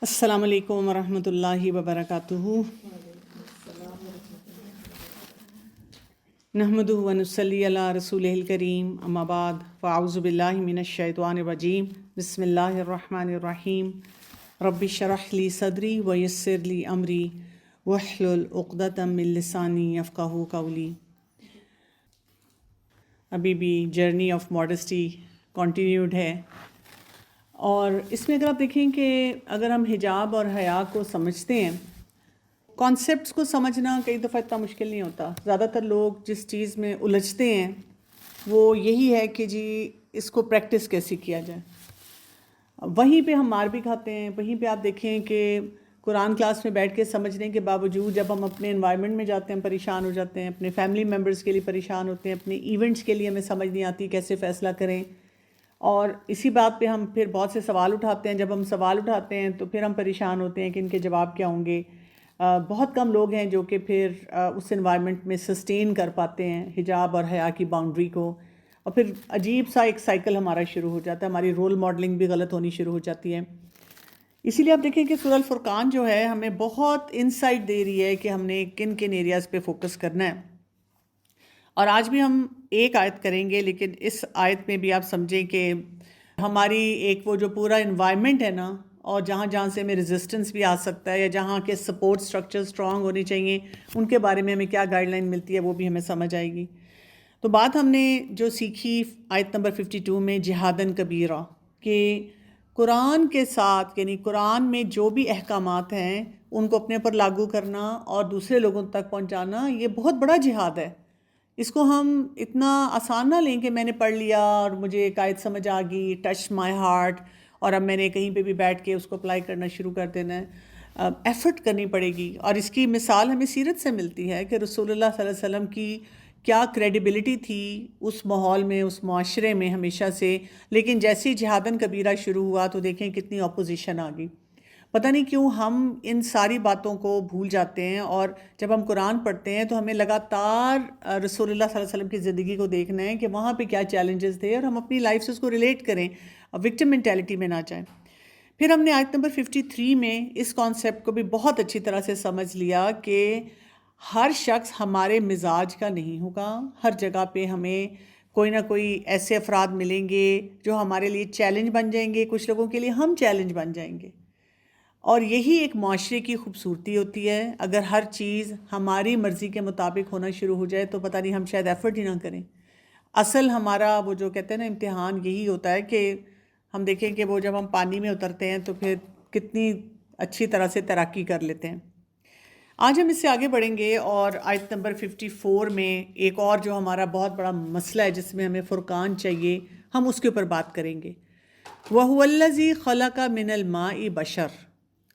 السلام علیکم ورحمۃ اللہ وبرکاتہ۔ نحمدہ ونصلی علی رسولہ الکریم، اما بعد، فاعوذ باللہ من الشیطان الرجیم، بسم اللہ الرحمن الرحیم۔ رب اشرح لی صدری ویسر لی امری واحلل عقدۃ من لسانی یفقہوا قولی۔ ابھی بھی جرنی آف ماڈسٹی کنٹینیوڈ ہے، اور اس میں اگر آپ دیکھیں کہ اگر ہم حجاب اور حیا کو سمجھتے ہیں، کانسیپٹس کو سمجھنا کئی دفعہ اتنا مشکل نہیں ہوتا۔ زیادہ تر لوگ جس چیز میں الجھتے ہیں وہ یہی ہے کہ جی اس کو پریکٹس کیسے کیا جائے۔ وہیں پہ ہم مار بھی کھاتے ہیں۔ وہیں پہ آپ دیکھیں کہ قرآن کلاس میں بیٹھ کے سمجھنے کے باوجود جب ہم اپنے انوائرمنٹ میں جاتے ہیں پریشان ہو جاتے ہیں، اپنے فیملی ممبرس کے لیے پریشان ہوتے ہیں، اپنے ایونٹس کے لیے ہمیں سمجھ نہیں آتی کیسے فیصلہ کریں، اور اسی بات پہ ہم پھر بہت سے سوال اٹھاتے ہیں۔ جب ہم سوال اٹھاتے ہیں تو پھر ہم پریشان ہوتے ہیں کہ ان کے جواب کیا ہوں گے۔ بہت کم لوگ ہیں جو کہ پھر اس انوائرمنٹ میں سسٹین کر پاتے ہیں حجاب اور حیا کی باؤنڈری کو، اور پھر عجیب سا ایک سائیکل ہمارا شروع ہو جاتا ہے، ہماری رول ماڈلنگ بھی غلط ہونی شروع ہو جاتی ہے۔ اسی لیے آپ دیکھیں کہ سورہ الفرقان جو ہے ہمیں بہت انسائٹ دے رہی ہے کہ ہم نے کن کن ایریاز پہ فوکس کرنا ہے۔ اور آج بھی ہم ایک آیت کریں گے، لیکن اس آیت میں بھی آپ سمجھیں کہ ہماری ایک وہ جو پورا انوائرمنٹ ہے نا، اور جہاں جہاں سے ہمیں ریزسٹنس بھی آ سکتا ہے، یا جہاں کے سپورٹ سٹرکچر سٹرونگ ہونی چاہیے، ان کے بارے میں ہمیں کیا گائیڈ لائن ملتی ہے وہ بھی ہمیں سمجھ آئے گی۔ تو بات ہم نے جو سیکھی آیت نمبر 52 میں جہادن کبیرہ، کہ قرآن کے ساتھ، یعنی قرآن میں جو بھی احکامات ہیں ان کو اپنے اوپر لاگو کرنا اور دوسرے لوگوں تک پہنچانا، یہ بہت بڑا جہاد ہے۔ اس کو ہم اتنا آسان نہ لیں کہ میں نے پڑھ لیا اور مجھے ایک آیت سمجھ آ گئی، ٹچ مائی ہارٹ، اور اب میں نے کہیں پہ بھی بیٹھ کے اس کو اپلائی کرنا شروع کر دینا ہے۔ ایفرٹ کرنی پڑے گی، اور اس کی مثال ہمیں سیرت سے ملتی ہے کہ رسول اللہ صلی اللہ علیہ وسلم کی کیا کریڈیبلٹی تھی اس ماحول میں، اس معاشرے میں ہمیشہ سے، لیکن جیسی جہادن کبیرہ شروع ہوا تو دیکھیں کتنی اپوزیشن آ گئی۔ پتہ نہیں کیوں ہم ان ساری باتوں کو بھول جاتے ہیں، اور جب ہم قرآن پڑھتے ہیں تو ہمیں لگاتار رسول اللہ صلی اللہ علیہ وسلم کی زندگی کو دیکھنا ہے کہ وہاں پہ کیا چیلنجز تھے، اور ہم اپنی لائف سے اس کو ریلیٹ کریں، وکٹم مینٹیلٹی میں نہ جائیں۔ پھر ہم نے آیت نمبر 53 میں اس کانسیپٹ کو بھی بہت اچھی طرح سے سمجھ لیا کہ ہر شخص ہمارے مزاج کا نہیں ہوگا۔ ہر جگہ پہ ہمیں کوئی نہ کوئی ایسے افراد ملیں گے جو ہمارے لیے چیلنج بن جائیں گے، کچھ لوگوں کے لیے ہم چیلنج بن جائیں گے، اور یہی ایک معاشرے کی خوبصورتی ہوتی ہے۔ اگر ہر چیز ہماری مرضی کے مطابق ہونا شروع ہو جائے تو پتہ نہیں ہم شاید ایفرٹ ہی نہ کریں۔ اصل ہمارا وہ جو کہتے ہیں نا امتحان یہی ہوتا ہے کہ ہم دیکھیں کہ وہ جب ہم پانی میں اترتے ہیں تو پھر کتنی اچھی طرح سے تیراکی کر لیتے ہیں۔ آج ہم اس سے آگے بڑھیں گے، اور آیت نمبر 54 میں ایک اور جو ہمارا بہت بڑا مسئلہ ہے جس میں ہمیں فرقان چاہیے، ہم اس کے اوپر بات کریں گے۔ وَهُوَ الَّذِي خَلَقَ مِنَ الْمَاءِ بَشَرٍ،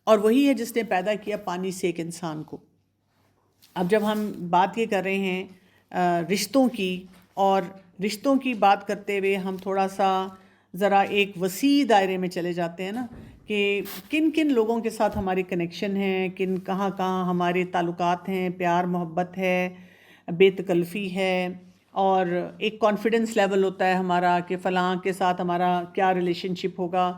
اور وہی ہے جس نے پیدا کیا پانی سے ایک انسان کو۔ اب جب ہم بات یہ کر رہے ہیں رشتوں کی، اور رشتوں کی بات کرتے ہوئے ہم تھوڑا سا ذرا ایک وسیع دائرے میں چلے جاتے ہیں نا، کہ کن کن لوگوں کے ساتھ ہماری کنیکشن ہیں، کہاں کہاں ہمارے تعلقات ہیں، پیار محبت ہے، بے تکلفی ہے، اور ایک کانفیڈنس لیول ہوتا ہے ہمارا کہ فلاں کے ساتھ ہمارا کیا ریلیشن شپ ہوگا۔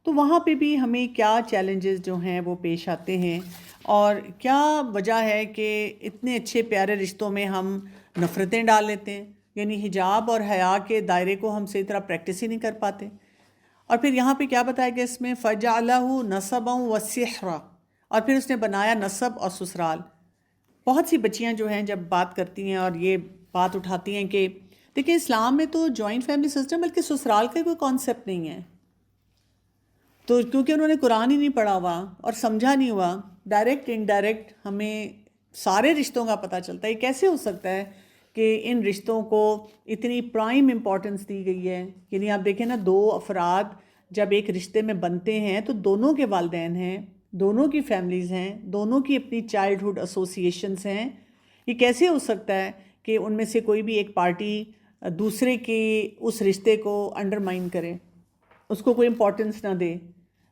تو وہاں پہ بھی ہمیں کیا چیلنجز جو ہیں وہ پیش آتے ہیں، اور کیا وجہ ہے کہ اتنے اچھے پیارے رشتوں میں ہم نفرتیں ڈال لیتے ہیں، یعنی حجاب اور حیا کے دائرے کو ہم صحیح طرح پریکٹس ہی نہیں کر پاتے۔ اور پھر یہاں پہ کیا بتایا گیا اس میں، فَجَعَلَهُ نَصَبًا وَسِحْرًا، اور پھر اس نے بنایا نسب اور سسرال۔ بہت سی بچیاں جو ہیں جب بات کرتی ہیں اور یہ بات اٹھاتی ہیں کہ دیکھیں اسلام میں تو جوائنٹ فیملی سسٹم، بلکہ سسرال کا کوئی کانسیپٹ نہیں ہے، تو کیونکہ انہوں نے قرآن ہی نہیں پڑھا ہوا اور سمجھا نہیں ہوا، ڈائریکٹ انڈائریکٹ ہمیں سارے رشتوں کا پتہ چلتا ہے۔ یہ کیسے ہو سکتا ہے کہ ان رشتوں کو اتنی پرائم امپورٹنس دی گئی ہے؟ یعنی آپ دیکھیں نا، دو افراد جب ایک رشتے میں بنتے ہیں تو دونوں کے والدین ہیں، دونوں کی فیملیز ہیں، دونوں کی اپنی چائلڈہڈ ایسوسیشنز ہیں۔ یہ کیسے ہو سکتا ہے کہ ان میں سے کوئی بھی ایک پارٹی دوسرے کے اس رشتے کو انڈرمائن کرے، اس کو کوئی امپورٹنس نہ دے؟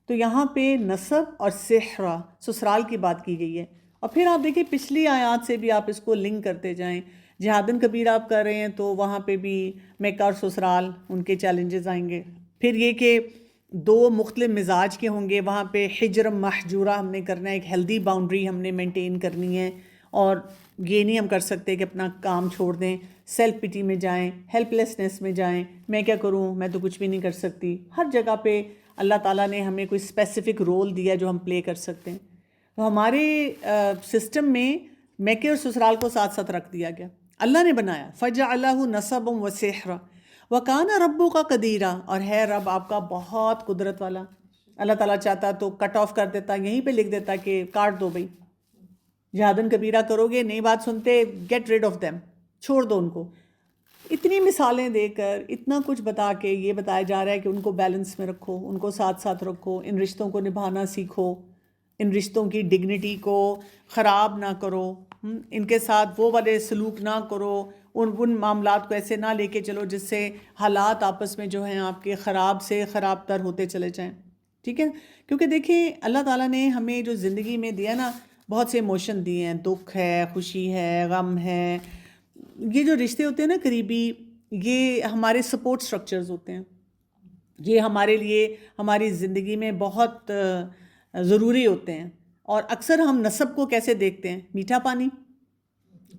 تو یہاں پہ نسب اور سحرا، سسرال کی بات کی گئی ہے۔ اور پھر آپ دیکھیں پچھلی آیات سے بھی آپ اس کو لنک کرتے جائیں، جہادن کبیر آپ کر رہے ہیں تو وہاں پہ بھی میکہ اور سسرال، ان کے چیلنجز آئیں گے۔ پھر یہ کہ دو مختلف مزاج کے ہوں گے، وہاں پہ حجر محجورہ ہم نے کرنا ہے، ایک ہیلدی باؤنڈری ہم نے مینٹین کرنی ہے، اور یہ نہیں ہم کر سکتے کہ اپنا کام چھوڑ دیں، سیلف پٹی میں جائیں، ہیلپ لیسنس میں جائیں، میں کیا کروں، میں تو کچھ بھی نہیں کر سکتی۔ ہر جگہ پہ اللہ تعالیٰ نے ہمیں کوئی اسپیسیفک رول دیا جو ہم پلے کر سکتے ہیں۔ تو ہمارے سسٹم میں میکے اور سسرال کو ساتھ ساتھ رکھ دیا گیا، اللہ نے بنایا، فَجَعَلَهُ نَسَبًا وَسِحْرًا وَكَانَ رَبُّكَ قَدِيرًا، اور ہے رب آپ کا بہت قدرت والا۔ اللہ تعالیٰ چاہتا تو کٹ آف کر دیتا، یہیں پہ لکھ دیتا کہ کاٹ دو بھائی، جہادن کبیرہ کرو گے، نئی بات سنتے، گیٹ ریڈ آف دیم، چھوڑ دو ان کو۔ اتنی مثالیں دے کر، اتنا کچھ بتا کے یہ بتایا جا رہا ہے کہ ان کو بیلنس میں رکھو، ان کو ساتھ ساتھ رکھو، ان رشتوں کو نبھانا سیکھو، ان رشتوں کی ڈگنیٹی کو خراب نہ کرو، ان کے ساتھ وہ والے سلوک نہ کرو، ان معاملات کو ایسے نہ لے کے چلو جس سے حالات آپس میں جو ہیں آپ کے خراب سے خراب تر ہوتے چلے جائیں، ٹھیک ہے؟ کیونکہ دیکھیں اللہ تعالیٰ نے ہمیں جو زندگی میں دیا نا، بہت سے ایموشن دیے ہیں، دکھ ہے، خوشی ہے، غم ہے۔ یہ جو رشتے ہوتے ہیں نا قریبی، یہ ہمارے سپورٹ سٹرکچرز ہوتے ہیں، یہ ہمارے لیے ہماری زندگی میں بہت ضروری ہوتے ہیں۔ اور اکثر ہم نسب کو کیسے دیکھتے ہیں؟ میٹھا پانی،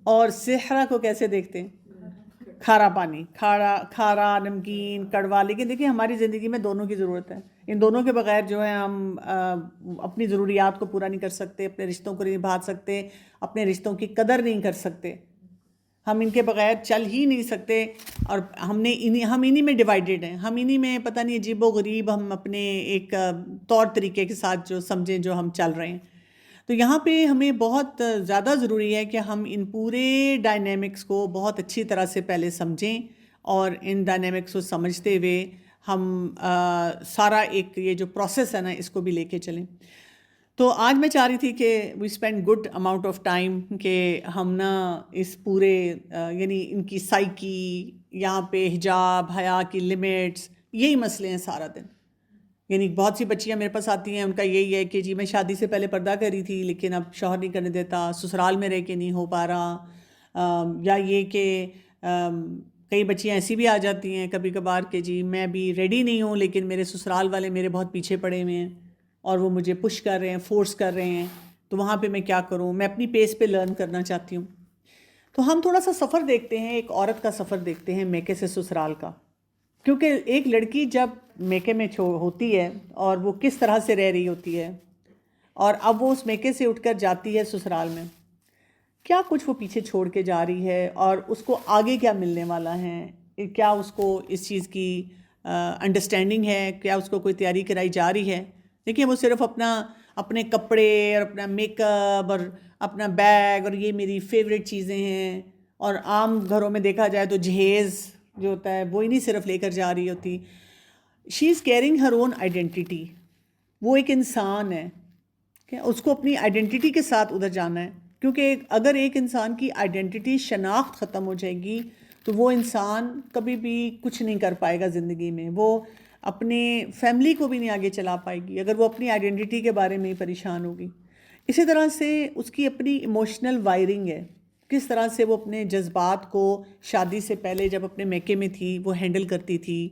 اور صحرا کو کیسے دیکھتے ہیں؟ کھارا پانی، کھارا، نمکین، کڑوا۔ لیکن دیکھیں ہماری زندگی میں دونوں کی ضرورت ہے، ان دونوں کے بغیر جو ہے ہم اپنی ضروریات کو پورا نہیں کر سکتے، اپنے رشتوں کو نہیں نبھا سکتے، اپنے رشتوں کی قدر نہیں کر سکتے، ہم ان کے بغیر چل ہی نہیں سکتے۔ اور ہم انہی میں ڈیوائیڈڈ ہیں، ہم انہی میں پتہ نہیں عجیب و غریب ہم اپنے ایک طور طریقے کے ساتھ جو سمجھیں جو ہم چل رہے ہیں۔ تو یہاں پہ ہمیں بہت زیادہ ضروری ہے کہ ہم ان پورے ڈائنامکس کو بہت اچھی طرح سے پہلے سمجھیں، اور ان ڈائنامکس کو سمجھتے ہوئے ہم سارا ایک یہ جو پروسیس ہے نا اس کو بھی لے کے چلیں۔ تو آج میں چاہ رہی تھی کہ we spend good amount of time کہ ہم نا اس پورے یعنی ان کی سائیکی، یہاں پہ حجاب، حیا کی لمٹس، یہی مسئلے ہیں سارا دن۔ یعنی بہت سی بچیاں میرے پاس آتی ہیں، ان کا یہی ہے کہ جی میں شادی سے پہلے پردہ کری تھی لیکن اب شوہر نہیں کرنے دیتا، سسرال میں رہ کے نہیں ہو پا رہا، یا یہ کہ کئی بچیاں ایسی بھی آ جاتی ہیں کبھی کبھار کہ جی میں بھی ریڈی نہیں ہوں لیکن میرے سسرال والے میرے بہت پیچھے پڑے ہوئے ہیں اور وہ مجھے پش کر رہے ہیں، فورس کر رہے ہیں، تو وہاں پہ میں کیا کروں؟ میں اپنی پیس پہ لرن کرنا چاہتی ہوں۔ تو ہم تھوڑا سا سفر دیکھتے ہیں، ایک عورت کا سفر دیکھتے ہیں میکے سے سسرال کا، کیونکہ ایک لڑکی جب میکے میں ہوتی ہے اور وہ کس طرح سے رہ رہی ہوتی ہے، اور اب وہ اس میکے سے اٹھ کر جاتی ہے سسرال میں، کیا کچھ وہ پیچھے چھوڑ کے جا رہی ہے، اور اس کو آگے کیا ملنے والا ہے، کیا اس کو اس چیز کی انڈرسٹینڈنگ ہے، کیا اس کو کوئی تیاری کرائی جا رہی ہے؟ دیکھیں وہ صرف اپنے کپڑے اور اپنا میک اپ اور اپنا بیگ اور یہ میری فیوریٹ چیزیں ہیں، اور عام گھروں میں دیکھا جائے تو جہیز جو ہوتا ہے وہی نہیں صرف لے کر جا رہی ہوتی، شی از کیئرنگ ہر اون آئیڈینٹی۔ وہ ایک انسان ہے کہ اس کو اپنی آئیڈینٹی کے ساتھ ادھر جانا ہے، کیونکہ اگر ایک انسان کی آئیڈینٹی شناخت ختم ہو جائے گی تو وہ انسان کبھی بھی کچھ نہیں کر پائے گا زندگی میں، وہ اپنے فیملی کو بھی نہیں آگے چلا پائے گی اگر وہ اپنی آئیڈینٹی کے بارے میں ہی پریشان ہوگی۔ اسی طرح سے اس کی اپنی ایموشنل وائرنگ ہے، کس طرح سے وہ اپنے جذبات کو شادی سے پہلے جب اپنے میکے میں تھی وہ ہینڈل کرتی تھی،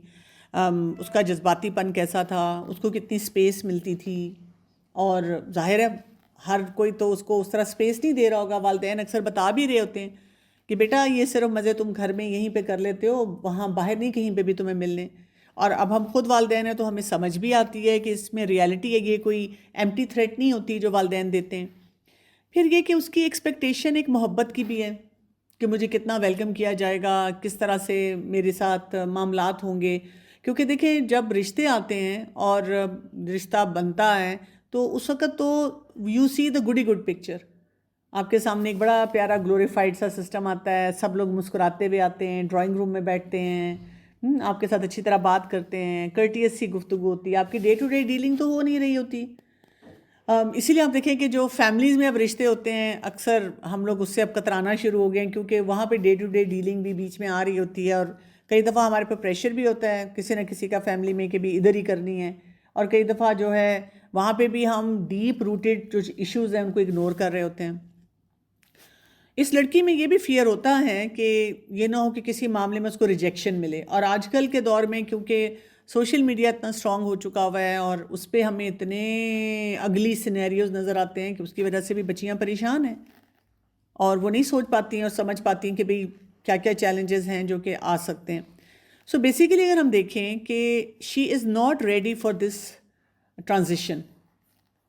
اس کا جذباتی پن کیسا تھا، اس کو کتنی سپیس ملتی تھی، اور ظاہر ہے ہر کوئی تو اس کو اس طرح سپیس نہیں دے رہا ہوگا، والدین اکثر بتا بھی رہے ہوتے ہیں کہ بیٹا یہ صرف مزے تم گھر میں یہیں پہ کر لیتے ہو، وہاں باہر نہیں کہیں پہ بھی تمہیں ملنے۔ اور اب ہم خود والدین ہیں تو ہمیں سمجھ بھی آتی ہے کہ اس میں ریالٹی ہے، یہ کوئی ایمٹی تھریٹ نہیں ہوتی جو والدین دیتے ہیں۔ پھر یہ کہ اس کی ایکسپیکٹیشن ایک محبت کی بھی ہے کہ مجھے کتنا ویلکم کیا جائے گا، کس طرح سے میرے ساتھ معاملات ہوں گے، کیونکہ دیکھیں جب رشتے آتے ہیں اور رشتہ بنتا ہے تو اس وقت تو یو سی دا گڈی گڈ پکچر، آپ کے سامنے ایک بڑا پیارا گلوریفائڈ سا سسٹم آتا ہے، سب لوگ مسکراتے ہوئے آتے ہیں، ڈرائنگ روم میں بیٹھتے ہیں، آپ کے ساتھ اچھی طرح بات کرتے ہیں، کرٹیس سی گفتگو ہوتی ہے، آپ کی ڈے ٹو ڈے ڈیلنگ تو ہو نہیں رہی ہوتی۔ اسی لیے آپ دیکھیں کہ جو فیملیز میں اب رشتے ہوتے ہیں اکثر ہم لوگ اس سے اب کترانا شروع ہو گئے ہیں، کیونکہ وہاں پہ ڈے ٹو ڈے ڈیلنگ بھی بیچ میں آ رہی ہوتی ہے، اور کئی دفعہ ہمارے پہ پریشر بھی ہوتا ہے کسی نہ کسی کا فیملی میں کہ بھی ادھر ہی کرنی ہے، اور کئی دفعہ جو ہے وہاں پہ بھی ہم ڈیپ روٹیڈ جو ایشوز ہیں ان کو اگنور کر رہے ہوتے ہیں۔ اس لڑکی میں یہ بھی فیئر ہوتا ہے کہ یہ نہ ہو کہ کسی معاملے میں اس کو ریجیکشن ملے، اور آج کل کے دور میں کیونکہ سوشل میڈیا اتنا اسٹرانگ ہو چکا ہوا ہے اور اس پہ ہمیں اتنے اگلی سینیریوز نظر آتے ہیں کہ اس کی وجہ سے بھی بچیاں پریشان ہیں اور وہ نہیں سوچ پاتی ہیں اور سمجھ پاتی ہیں کہ بھئی کیا کیا چیلنجز ہیں جو کہ آ سکتے ہیں. سو بیسیکلی اگر ہم دیکھیں کہ she is not ready for this transition.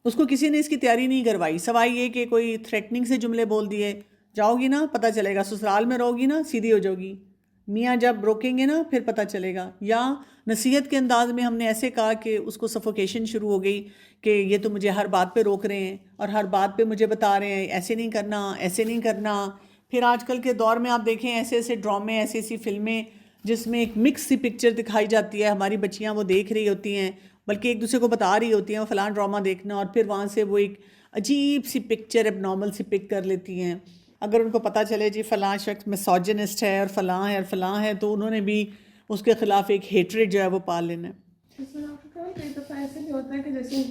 اس کو کسی نے اس کی تیاری نہیں کروائی سوائے یہ کہ کوئی تھریٹننگ سے جملے بول دیے, جاؤ گی نا پتہ چلے گا, سسرال میں رہو گی نا سیدھی ہو جاؤ گی, میاں جب روکیں گے نا پھر پتہ چلے گا. یا نصیحت کے انداز میں ہم نے ایسے کہا کہ اس کو سفوکیشن شروع ہو گئی کہ یہ تو مجھے ہر بات پہ روک رہے ہیں اور ہر بات پہ مجھے بتا رہے ہیں ایسے نہیں کرنا ایسے نہیں کرنا. پھر آج کل کے دور میں آپ دیکھیں ایسے ایسے ڈرامے ایسی ایسی فلمیں جس میں ایک مکس سی پکچر دکھائی جاتی ہے, ہماری بچیاں وہ دیکھ رہی ہوتی ہیں بلکہ ایک دوسرے کو بتا رہی ہوتی ہیں وہ فلاں ڈرامہ دیکھنا, اور پھر وہاں سے وہ ایک عجیب سی پکچر اب نارمل سی پک کر لیتی ہیں. اگر ان کو پتہ چلے جی فلاں شخص مسوجنسٹ ہے اور فلاں ہے اور فلاں ہے تو انہوں نے بھی اس کے خلاف ایک ہیٹریڈ جو ہے وہ پال لینا ہے. اس میں کئی دفعہ ایسے بھی ہوتا ہے کہ جیسے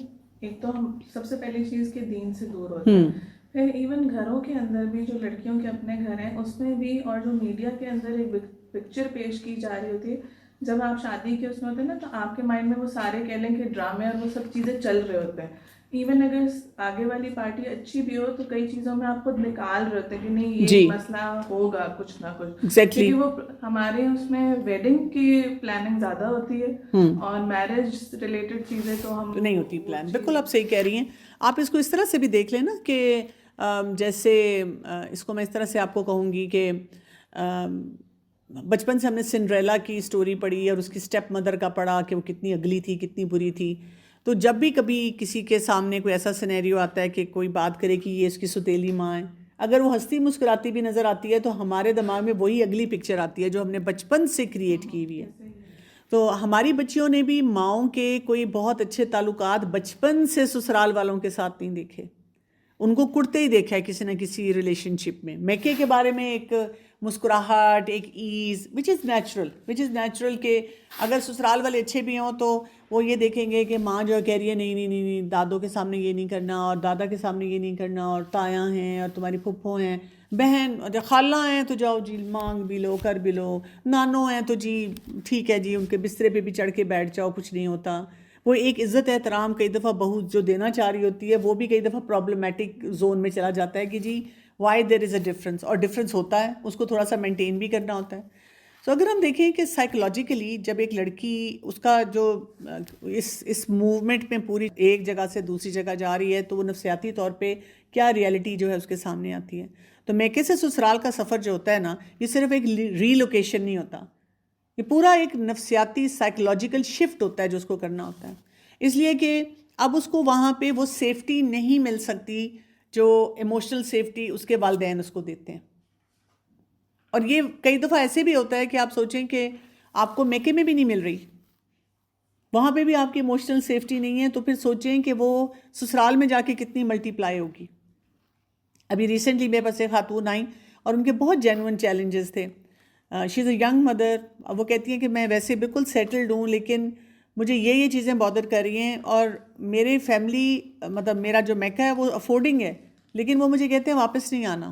ایک تو ہم سب سے پہلی چیز کے دین سے دور ہوتے ہیں, پھر ایون گھروں کے اندر بھی جو لڑکیوں کے اپنے گھر ہیں اس میں بھی, اور جو میڈیا کے اندر ایک پکچر پیش کی جا رہی ہوتی ہے جب آپ شادی کے اس میں ہوتے ہیں نا تو آپ کے مائنڈ میں وہ سارے کہہ لیں کہ ڈرامے اور وہ سب چیزیں چل رہے ہوتے ہیں. ایون اگر آگے والی پارٹی اچھی بھی ہو تو کئی چیزوں میں آپ خود نکال رہے ہوتے ہیں کہ نہیں یہ مسئلہ ہوگا کچھ نہ کچھ, کیونکہ وہ ہمارے اس میں ویڈنگ کی پلاننگ زیادہ ہوتی ہے اور میرج ریلیٹڈ چیزیں تو ہم نہیں ہوتی پلان. بالکل آپ صحیح کہہ رہی ہیں. آپ اس کو اس طرح سے بھی دیکھ لیں نا کہ جیسے اس کو میں اس طرح سے آپ کو کہوں گی کہ بچپن سے ہم نے سنڈریلا کی سٹوری پڑھی اور اس کی سٹیپ مدر کا پڑھا کہ وہ کتنی اگلی تھی کتنی بری تھی. تو جب بھی کبھی کسی کے سامنے کوئی ایسا سینیریو آتا ہے کہ کوئی بات کرے کہ یہ اس کی ستیلی ماں ہے, اگر وہ ہنستی مسکراتی بھی نظر آتی ہے تو ہمارے دماغ میں وہی اگلی پکچر آتی ہے جو ہم نے بچپن سے کریٹ کی ہوئی ہے. تو ہماری بچیوں نے بھی ماؤں کے کوئی بہت اچھے تعلقات بچپن سے سسرال والوں کے ساتھ نہیں دیکھے, ان کو کڑتے ہی دیکھا ہے کسی نہ کسی ریلیشن شپ میں. میکے کے بارے میں ایک مسکراہٹ ایک ایز وچ از نیچرل کہ اگر سسرال والے اچھے بھی ہوں تو وہ یہ دیکھیں گے کہ ماں جو کہہ رہی ہے نہیں نہیں نہیں نہیں دادوں کے سامنے یہ نہیں کرنا اور دادا کے سامنے یہ نہیں کرنا, اور تایاں ہیں اور تمہاری پھپھو ہیں بہن اور خالہ ہیں تو جاؤ جی مانگ بھی لو کر بھی لو, نانو ہیں تو جی ٹھیک ہے جی ان کے بسترے پہ بھی چڑھ کے بیٹھ جاؤ کچھ نہیں ہوتا. وہ ایک عزت احترام کئی دفعہ بہو جو دینا چاہ رہی ہوتی ہے وہ بھی کئی دفعہ پرابلمیٹک زون میں چلا جاتا ہے کہ جی why there is a difference, اور ڈفرینس ہوتا ہے اس کو تھوڑا سا مینٹین بھی کرنا ہوتا ہے. سو اگر ہم دیکھیں کہ سائیکولوجیکلی جب ایک لڑکی اس کا جو اس موومنٹ میں پوری ایک جگہ سے دوسری جگہ جا رہی ہے تو وہ نفسیاتی طور پہ کیا ریالٹی جو ہے اس کے سامنے آتی ہے. تو میکے سے سسرال کا سفر جو ہوتا ہے نا یہ صرف ایک ری لوکیشن نہیں ہوتا, یہ پورا ایک نفسیاتی سائیکولوجیکل شفٹ ہوتا ہے جو اس کو کرنا ہوتا ہے. اس لیے کہ اب اس کو وہاں پہ وہ سیفٹی نہیں مل سکتی جو ایموشنل سیفٹی اس کے والدین اس کو دیتے ہیں. اور یہ کئی دفعہ ایسے بھی ہوتا ہے کہ آپ سوچیں کہ آپ کو میکے میں بھی نہیں مل رہی, وہاں پہ بھی آپ کی ایموشنل سیفٹی نہیں ہے, تو پھر سوچیں کہ وہ سسرال میں جا کے کتنی ملٹی پلائی ہوگی. ابھی ریسنٹلی میرے پاس ایک خاتون آئیں اور ان کے بہت جینوئن چیلنجز تھے. شی از اے ینگ مدر, وہ کہتی ہیں کہ میں ویسے بالکل سیٹلڈ ہوں لیکن مجھے یہ چیزیں بادر کر رہی ہیں, اور میرے فیملی مطلب میرا جو میکا ہے وہ افورڈنگ ہے لیکن وہ مجھے کہتے ہیں واپس نہیں آنا,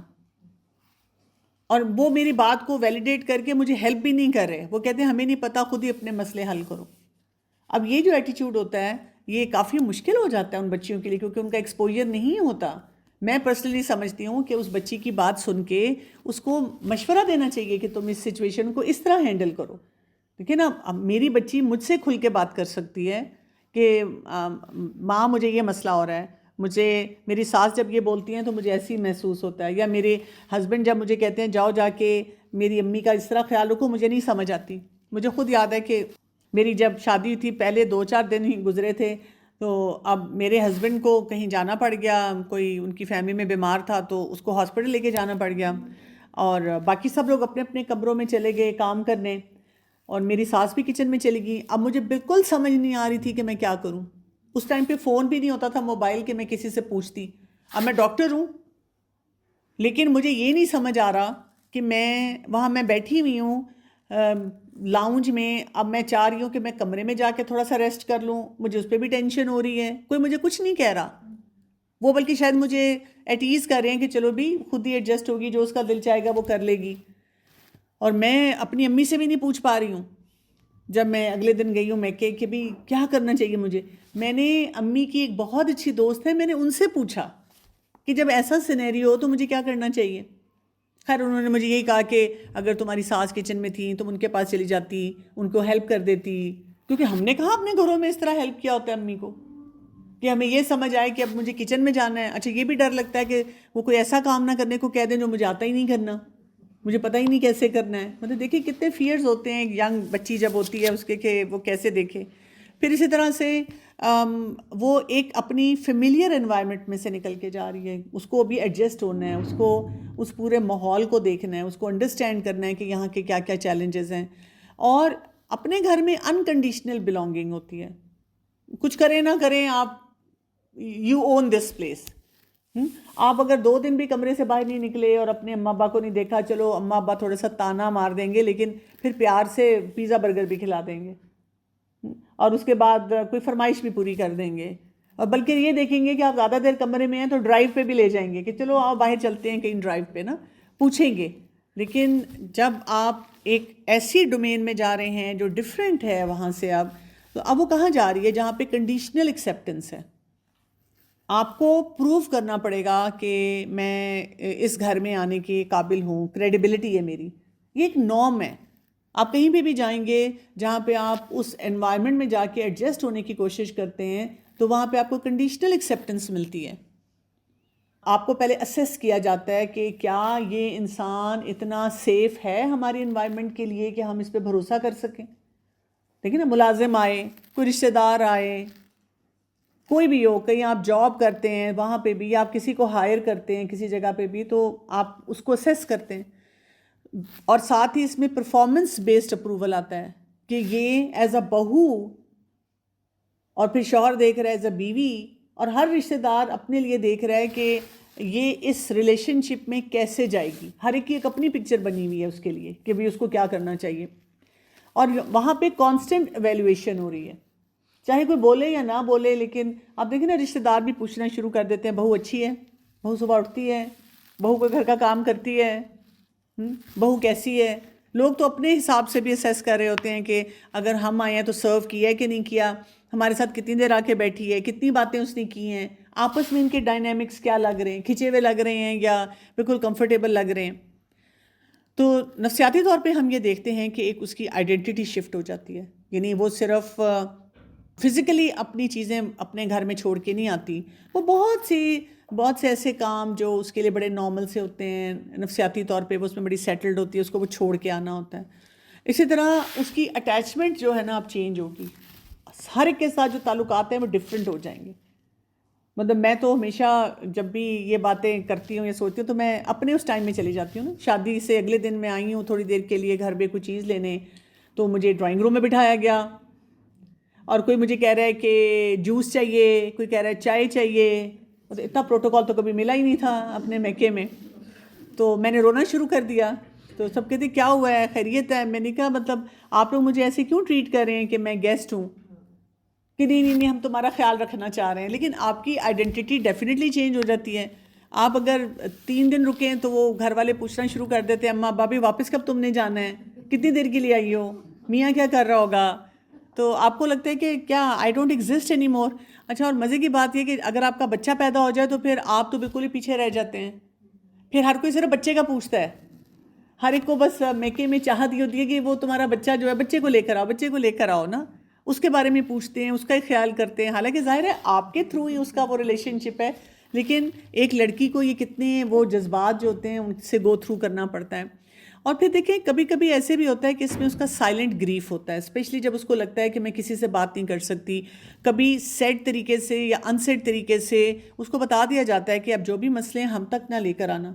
اور وہ میری بات کو ویلیڈیٹ کر کے مجھے ہیلپ بھی نہیں کر رہے. وہ کہتے ہیں ہمیں نہیں پتہ خود ہی اپنے مسئلے حل کرو. اب یہ جو ایٹیچیوڈ ہوتا ہے یہ کافی مشکل ہو جاتا ہے ان بچیوں کے لیے کیونکہ ان کا ایکسپوجر نہیں ہوتا. میں پرسنلی سمجھتی ہوں کہ اس بچی کی بات سن کے اس کو مشورہ دینا چاہیے کہ تم اس سچویشن کو اس طرح ہینڈل کرو. لیکن اب میری بچی مجھ سے کھل کے بات کر سکتی ہے کہ ماں مجھے یہ مسئلہ ہو رہا ہے, مجھے میری ساس جب یہ بولتی ہیں تو مجھے ایسی محسوس ہوتا ہے, یا میرے ہسبینڈ جب مجھے کہتے ہیں جاؤ جا کے میری امی کا اس طرح خیال رکھو, مجھے نہیں سمجھ آتی. مجھے خود یاد ہے کہ میری جب شادی تھی پہلے 2-4 دن ہی گزرے تھے تو اب میرے ہسبینڈ کو کہیں جانا پڑ گیا, کوئی ان کی فیملی میں بیمار تھا تو اس کو ہاسپٹل لے کے جانا پڑ گیا, اور باقی سب لوگ اپنے اپنے کمروں میں چلے گئے کام کرنے, اور میری ساس بھی کچن میں چلی گئی. اب مجھے بالکل سمجھ نہیں آ رہی تھی کہ میں کیا کروں. اس ٹائم پہ فون بھی نہیں ہوتا تھا موبائل کہ میں کسی سے پوچھتی. اب میں ڈاکٹر ہوں لیکن مجھے یہ نہیں سمجھ آ رہا کہ میں بیٹھی ہوئی ہوں لاؤنج میں, اب میں چاہ رہی ہوں کہ میں کمرے میں جا کے تھوڑا سا ریسٹ کر لوں, مجھے اس پہ بھی ٹینشن ہو رہی ہے. کوئی مجھے کچھ نہیں کہہ رہا, وہ بلکہ شاید مجھے ایٹ ایز کر رہے ہیں کہ چلو بھی خود ہی ایڈجسٹ ہوگی, جو اس کا دل چاہے گا وہ کر لے گی. اور میں اپنی امی سے بھی نہیں پوچھ پا رہی ہوں. جب میں اگلے دن گئی ہوں میکے کہ بھی کیا کرنا چاہیے مجھے، میں نے امی کی ایک بہت اچھی دوست ہے، میں نے ان سے پوچھا کہ جب ایسا سینیریو ہو تو مجھے کیا کرنا چاہیے. خیر انہوں نے مجھے یہی کہا کہ اگر تمہاری ساس کچن میں تھیں تم ان کے پاس چلی جاتی، ان کو ہیلپ کر دیتی، کیونکہ ہم نے کہا اپنے گھروں میں اس طرح ہیلپ کیا ہوتا ہے امی کو، کہ ہمیں یہ سمجھ آئے کہ اب مجھے کچن میں جانا ہے. اچھا یہ بھی ڈر لگتا ہے کہ وہ کوئی ایسا کام نہ کرنے کو کہہ دیں جو مجھے آتا ہی نہیں کرنا، مجھے پتہ ہی نہیں کیسے کرنا ہے. مطلب دیکھیں کتنے فیئرز ہوتے ہیں ینگ بچی جب ہوتی ہے اس کے کہ وہ کیسے دیکھے. پھر اسی طرح سے وہ ایک اپنی فیملیئر انوائرمنٹ میں سے نکل کے جا رہی ہے، اس کو ابھی ایڈجسٹ ہونا ہے، اس کو اس پورے ماحول کو دیکھنا ہے، اس کو انڈرسٹینڈ کرنا ہے کہ یہاں کے کیا کیا چیلنجز ہیں. اور اپنے گھر میں انکنڈیشنل بلانگنگ ہوتی ہے، کچھ کریں نہ کریں آپ یو اون دس پلیس. آپ اگر 2 دن بھی کمرے سے باہر نہیں نکلے اور اپنے اماں ابا کو نہیں دیکھا، چلو اماں ابا تھوڑا سا تانا مار دیں گے لیکن پھر پیار سے پیزا برگر بھی کھلا دیں گے، اور اس کے بعد کوئی فرمائش بھی پوری کر دیں گے، اور بلکہ یہ دیکھیں گے کہ آپ زیادہ دیر کمرے میں ہیں تو ڈرائیو پہ بھی لے جائیں گے کہ چلو آپ باہر چلتے ہیں کہیں ڈرائیو پہ نا، پوچھیں گے. لیکن جب آپ ایک ایسی ڈومین میں جا رہے ہیں جو ڈفرینٹ ہے وہاں سے تو اب وہ کہاں جا رہی ہے جہاں پہ کنڈیشنل ایکسیپٹنس ہے. آپ کو پروو کرنا پڑے گا کہ میں اس گھر میں آنے کے قابل ہوں، کریڈیبلٹی ہے میری. یہ ایک نارم ہے. آپ کہیں بھی جائیں گے جہاں پہ آپ اس انوائرمنٹ میں جا کے ایڈجسٹ ہونے کی کوشش کرتے ہیں تو وہاں پہ آپ کو کنڈیشنل ایکسیپٹنس ملتی ہے. آپ کو پہلے اسیس کیا جاتا ہے کہ کیا یہ انسان اتنا سیف ہے ہماری انوائرمنٹ کے لیے کہ ہم اس پہ بھروسہ کر سکیں. دیکھیں نا، ملازم آئے، کوئی رشتہ دار آئے، کوئی بھی ہو، کہیں آپ جاب کرتے ہیں وہاں پہ بھی، آپ کسی کو ہائر کرتے ہیں کسی جگہ پہ بھی، تو آپ اس کو اسیس کرتے ہیں. اور ساتھ ہی اس میں پرفارمنس بیسڈ اپروول آتا ہے کہ یہ ایز اے بہو، اور پھر شوہر دیکھ رہا ہے ایز اے بیوی، اور ہر رشتہ دار اپنے لیے دیکھ رہا ہے کہ یہ اس ریلیشن شپ میں کیسے جائے گی. ہر ایک کی ایک اپنی پکچر بنی ہوئی ہے اس کے لیے کہ بھی اس کو کیا کرنا چاہیے. اور وہاں پہ کانسٹنٹ ایویلویشن ہو رہی ہے، چاہے کوئی بولے یا نہ بولے. لیکن آپ دیکھیں نا، رشتہ دار بھی پوچھنا شروع کر دیتے ہیں، بہو اچھی ہے، بہو صبح اٹھتی ہے، بہو کو گھر کا کام کرتی ہے، بہو کیسی ہے. لوگ تو اپنے حساب سے بھی اسیس کر رہے ہوتے ہیں کہ اگر ہم آئے ہیں تو سرو کیا ہے کہ نہیں کیا، ہمارے ساتھ کتنی دیر آ کے بیٹھی ہے، کتنی باتیں اس نے کی ہیں، آپس میں ان کے ڈائنامکس کیا لگ رہے ہیں، کھنچے ہوئے لگ رہے ہیں یا بالکل کمفرٹیبل لگ رہے ہیں. تو نفسیاتی طور پہ ہم یہ دیکھتے ہیں کہ ایک اس کی آئیڈینٹی شفٹ ہو جاتی ہے. یعنی وہ صرف فزیکلی اپنی چیزیں اپنے گھر میں چھوڑ کے نہیں آتی، وہ بہت سے ایسے کام جو اس کے لیے بڑے نارمل سے ہوتے ہیں، نفسیاتی طور پہ وہ اس میں بڑی سیٹلڈ ہوتی ہے، اس کو وہ چھوڑ کے آنا ہوتا ہے. اسی طرح اس کی اٹیچمنٹ جو ہے نا اب چینج ہوگی، ہر ایک کے ساتھ جو تعلقات ہیں وہ ڈفرینٹ ہو جائیں گے. مطلب میں تو ہمیشہ جب بھی یہ باتیں کرتی ہوں یا سوچتی ہوں تو میں اپنے اس ٹائم میں چلی جاتی ہوں نا. شادی سے اگلے دن میں آئی ہوں تھوڑی دیر کے لیے گھر میں کوئی چیز لینے، تو مجھے ڈرائنگ روم میں بٹھایا گیا، اور کوئی مجھے کہہ رہا ہے کہ جوس چاہیے، کوئی کہہ رہا ہے چائے چاہیے. اتنا پروٹوکول تو کبھی ملا ہی نہیں تھا اپنے میکے میں. تو میں نے رونا شروع کر دیا. تو سب کہتے کیا ہوا ہے، خیریت ہے؟ میں نے کہا مطلب آپ لوگ مجھے ایسے کیوں ٹریٹ کر رہے ہیں کہ میں گیسٹ ہوں، کہ نہیں ہم تمہارا خیال رکھنا چاہ رہے ہیں. لیکن آپ کی آئیڈینٹی ڈیفینیٹلی چینج ہو جاتی ہے. آپ اگر 3 دن رکیں تو وہ گھر والے پوچھنا شروع کر دیتے ہیں، اماں ابا واپس کب تم نے جانا ہے، کتنی دیر کے لیے آئی ہو، میاں کیا کر رہا ہوگا. تو آپ کو لگتا ہے کہ کیا I don't exist any more. اچھا، اور مزے کی بات یہ کہ اگر آپ کا بچہ پیدا ہو جائے تو پھر آپ تو بالکل ہی پیچھے رہ جاتے ہیں. پھر ہر کوئی صرف بچے کا پوچھتا ہے، ہر ایک کو بس میکے میں چاہت یہ ہوتی ہے کہ وہ تمہارا بچہ جو ہے بچے کو لے کر آؤ، بچے کو لے کر آؤ نا، اس کے بارے میں پوچھتے ہیں، اس کا ہی خیال کرتے ہیں. حالانکہ ظاہر ہے آپ کے تھرو ہی اس کا وہ ریلیشن شپ ہے، لیکن ایک لڑکی کو یہ کتنے وہ جذبات جو ہوتے ہیں ان سے گو تھرو کرنا پڑتا ہے. اور پھر دیکھیں کبھی کبھی ایسے بھی ہوتا ہے کہ اس میں اس کا سائلنٹ گریف ہوتا ہے، اسپیشلی جب اس کو لگتا ہے کہ میں کسی سے بات نہیں کر سکتی. کبھی سیڈ طریقے سے یا ان سیڈ طریقے سے اس کو بتا دیا جاتا ہے کہ اب جو بھی مسئلے ہیں ہم تک نہ لے کر آنا.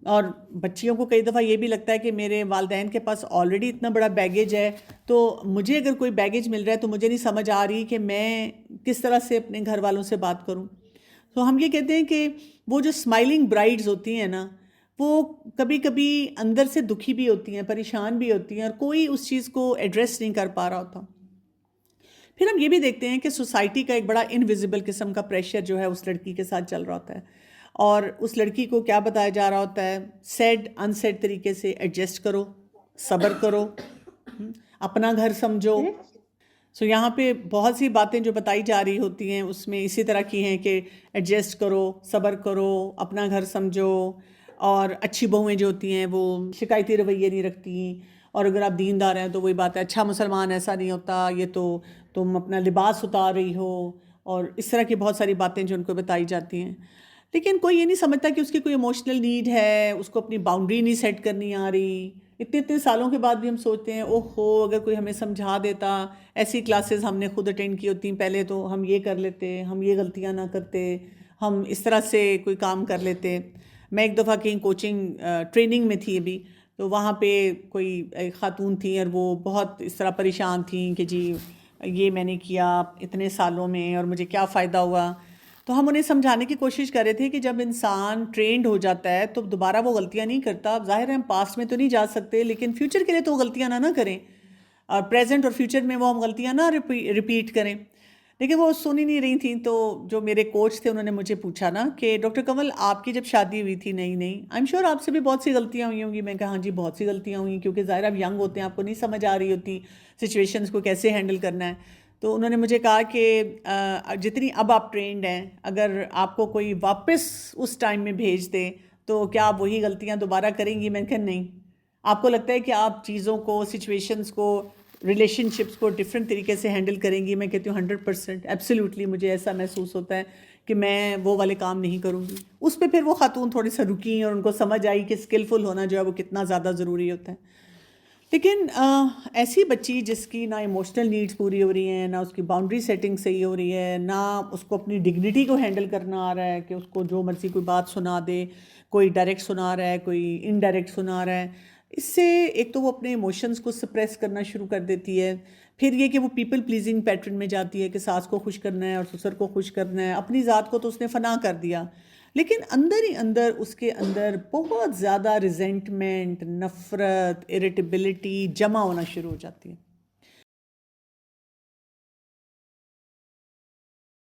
اور بچیوں کو کئی دفعہ یہ بھی لگتا ہے کہ میرے والدین کے پاس آلریڈی اتنا بڑا بیگیج ہے، تو مجھے اگر کوئی بیگیج مل رہا ہے تو مجھے نہیں سمجھ آ رہی کہ میں کس طرح سے اپنے گھر والوں سے بات کروں. تو ہم یہ کہتے ہیں کہ وہ جو اسمائلنگ برائڈز ہوتی ہیں نا، وہ کبھی کبھی اندر سے دکھی بھی ہوتی ہیں، پریشان بھی ہوتی ہیں، اور کوئی اس چیز کو ایڈریس نہیں کر پا رہا ہوتا. پھر ہم یہ بھی دیکھتے ہیں کہ سوسائٹی کا ایک بڑا انویزیبل قسم کا پریشر جو ہے اس لڑکی کے ساتھ چل رہا ہوتا ہے، اور اس لڑکی کو کیا بتایا جا رہا ہوتا ہے، سیڈ ان سیڈ طریقے سے ایڈجسٹ کرو، صبر کرو. اپنا گھر سمجھو. سو یہاں پہ بہت سی باتیں جو بتائی جا رہی ہوتی ہیں اس میں اسی طرح کی ہیں کہ ایڈجسٹ کرو, صبر کرو, اپنا گھر سمجھو, اور اچھی بہویں جو ہوتی ہیں وہ شکایتی رویے نہیں رکھتی, اور اگر آپ دیندار ہیں تو وہی بات ہے اچھا مسلمان ایسا نہیں ہوتا, یہ تو تم اپنا لباس اتار رہی ہو, اور اس طرح کی بہت ساری باتیں جو ان کو بتائی جاتی ہیں. لیکن کوئی یہ نہیں سمجھتا کہ اس کی کوئی ایموشنل نیڈ ہے, اس کو اپنی باؤنڈری نہیں سیٹ کرنی آ رہی. اتنے سالوں کے بعد بھی ہم سوچتے ہیں اوہ ہو اگر کوئی ہمیں سمجھا دیتا, ایسی کلاسز ہم نے خود اٹینڈ کی ہوتی ہیں پہلے تو ہم یہ کر لیتے, ہم یہ غلطیاں نہ کرتے, ہم اس طرح سے کوئی کام کر لیتے. میں ایک دفعہ کہیں کوچنگ ٹریننگ میں تھی ابھی, تو وہاں پہ کوئی ایک خاتون تھی اور وہ بہت اس طرح پریشان تھیں کہ جی یہ میں نے کیا اتنے سالوں میں اور مجھے کیا فائدہ ہوا. تو ہم انہیں سمجھانے کی کوشش کر رہے تھے کہ جب انسان ٹرینڈ ہو جاتا ہے تو دوبارہ وہ غلطیاں نہیں کرتا. ظاہر ہے ہم پاسٹ میں تو نہیں جا سکتے, لیکن فیوچر کے لیے تو وہ غلطیاں نہ کریں, اور پریزنٹ اور فیوچر میں وہ ہم غلطیاں نہ ریپیٹ کریں. لیکن وہ سن ہی نہیں رہی تھیں. تو جو میرے کوچ تھے انہوں نے مجھے پوچھا نا کہ ڈاکٹر کنول آپ کی جب شادی ہوئی تھی نئی آئی ایم شیور آپ سے بھی بہت سی غلطیاں ہوئی ہوں گی. میں کہا ہاں جی بہت سی غلطیاں ہوئی, کیونکہ ظاہر آپ ینگ ہوتے ہیں, آپ کو نہیں سمجھ آ رہی ہوتی سچویشنز کو کیسے ہینڈل کرنا ہے. تو انہوں نے مجھے کہا کہ جتنی اب آپ ٹرینڈ ہیں, اگر آپ کو کوئی واپس اس ٹائم میں بھیج دے تو کیا آپ وہی غلطیاں دوبارہ کریں گی؟ میں نے کہا نہیں. آپ کو لگتا ہے کہ آپ چیزوں کو, سچویشنز کو, ریلیشن شپس کو ڈفرینٹ طریقے سے ہینڈل کریں گی؟ میں کہتی ہوں 100% ایبسلیوٹلی مجھے ایسا محسوس ہوتا ہے کہ میں وہ والے کام نہیں کروں گی. اس پہ پھر وہ خاتون تھوڑی سا رکیں اور ان کو سمجھ آئی کہ اسکلفل ہونا جو ہے وہ کتنا زیادہ ضروری ہوتا ہے. لیکن ایسی بچی جس کی نہ ایموشنل نیڈز پوری ہو رہی ہیں, نہ اس کی باؤنڈری سیٹنگ صحیح ہو رہی ہے, نہ اس کو اپنی ڈگنیٹی کو ہینڈل کرنا آ رہا ہے کہ اس کو جو مرضی کوئی بات سنا دے, کوئی ڈائریکٹ سنا رہا ہے, کوئی انڈائریکٹ سنا رہا ہے, اس سے ایک تو وہ اپنے ایموشنز کو سپریس کرنا شروع کر دیتی ہے. پھر یہ کہ وہ پیپل پلیزنگ پیٹرن میں جاتی ہے کہ ساس کو خوش کرنا ہے اور سسر کو خوش کرنا ہے. اپنی ذات کو تو اس نے فنا کر دیا, لیکن اندر ہی اندر اس کے اندر بہت زیادہ ریزنٹمنٹ, نفرت, اریٹیبلٹی جمع ہونا شروع ہو جاتی ہے.